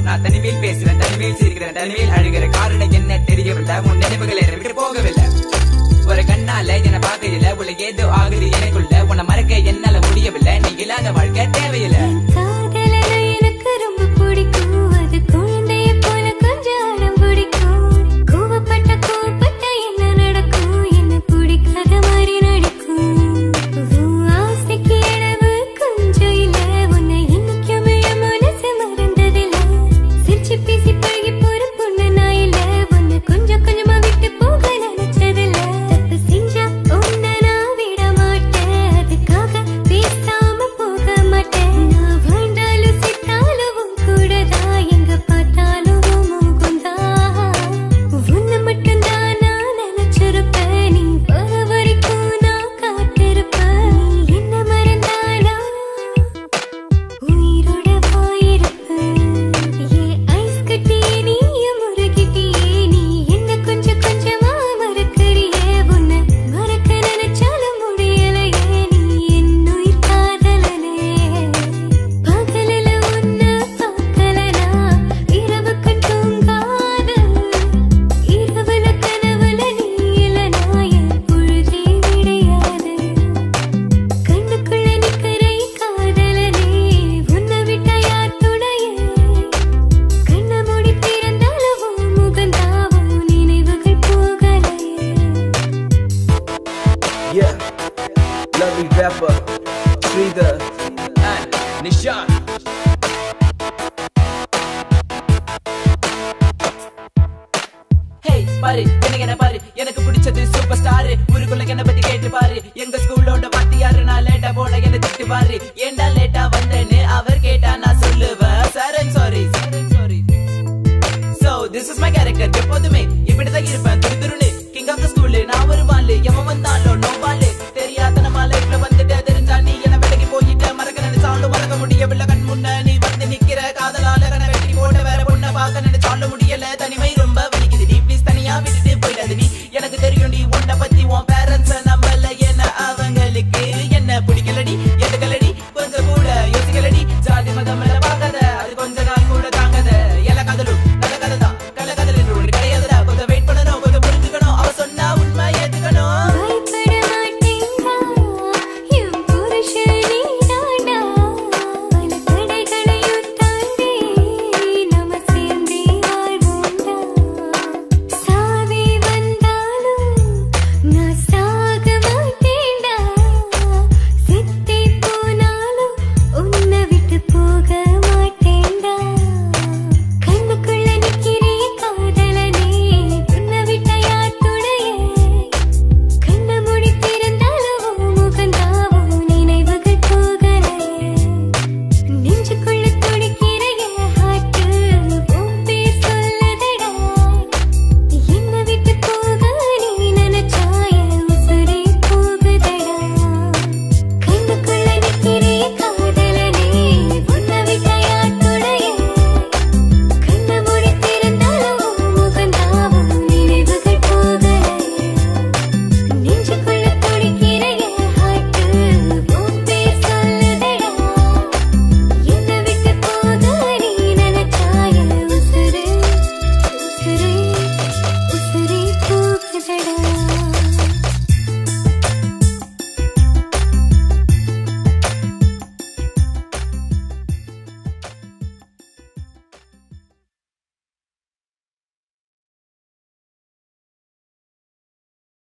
நான் தனிமையில் பேசுறேன், தனிமையில் சிரிக்கிறேன், தனிமையில் அழுகிற காரணம் என்ன தெரியவில்லை. உன் நினைவுகள் என்னை விட்டு போகவில்லை. ஒரு கண்ணால என்ன பார்க்கல, உள்ள ஏதோ ஆகுது எனக்குள்ள. உன்னை மறக்க என்னால முடியவில்லை. நீ இல்லாத வாழ்க்கை தேவையில்லை. எனக்கு ரொம்ப பிடிக்கும், அது குழந்தைய போல கொஞ்சம் அடம் பிடிக்கும். கோவப்பட்ட கோவப்பட்ட என்ன நடக்கும், என்ன பிடிக்காத மாதிரி நடிக்கும். ஆசைக்கு அளவு கொஞ்சம் இல்ல, உன்னை இன்னைக்குமே மனசு மறந்ததில்ல. சிரிச்சு பேசி பழகி போற பொண்ணு நான் இல்ல, உன்னை கொஞ்சம் கொஞ்சமா விட்டு போக நினைச்சதில்ல. தப்பு செஞ்சா உன்னை நான் விட மாட்டேன், அதுக்காக பேசாம போக மாட்டேன். நான் வாழ்ந்தாலும் செத்தாலும் உன் கூடதான், எங்க பார்த்தாலும் உன் முகம்தான். உன்னை மட்டும்தான் நான் நினைச்சிருப்பேன், நீ வர வரைக்கும் நான் காத்திருப்பேன். நீ என்ன மறந்தாலும் உயிரோட போயிருப்பேன். ஏன் ஐஸ் கட்டியே நீயும் முருகிட்டியே, நீ என்ன கொஞ்சம் கொஞ்சமா மறக்கறியே. உன்னை மறக்க நினைச்சாலும் முடியலையே, நீ என் உயிர் காதலனே. பகலில உன்னை பார்க்கலனா இரவுக்கு தூங்காத, இரவுல கனவுல நீ இல்லனா என் பொழுதே விடையாது. கண்ணுக்குள்ள நிக்கிற காதலனே, உன்னை விட்டா யார் துணையே. கண்ண மூடி திறந்தாலும் உன் முகந்தாவும் நினைவுகள் போகலையே. Yeah, lovely rapper, Sridhar and Nishan. Hey, பாரு என்ன பாரு, எனக்கு பிடிச்சது சூப்பர் ஸ்டார். ஊருக்குள்ள என்ன பத்தி கேட்டு பாரு, எங்க ஸ்கூலோட வாத்தியாரு நான் லேட்டா போன என்ன திட்டு பாரு. ஏண்டா லேட்டா வந்தேன்னு அவர் கேட்டா நான் சொல்லுவேன் sir I'm sorry. So this is my character, எப்போதுமே இப்படிதான் இருப்பேன் துரு துருன்னு. கிங் ஆஃப் த ஸ்கூல் நான் ஒரு வாளு, எவன் வந்தாலும் நோ வாளு. தெரியாத நம்ம லைஃப்ல வந்துட்டு தெரிஞ்சா நீ என்ன விலகி போயிட்ட. மறக்க நினைச்சாலும் மறக்க முடியவில்லை, கண் முன்ன நீ வந்து நிக்கிற. காதலால கண்ண வெட்டி போட்ட வேற பொண்ணை பார்க்க நினைச்சாலும் முடியல. தனிமை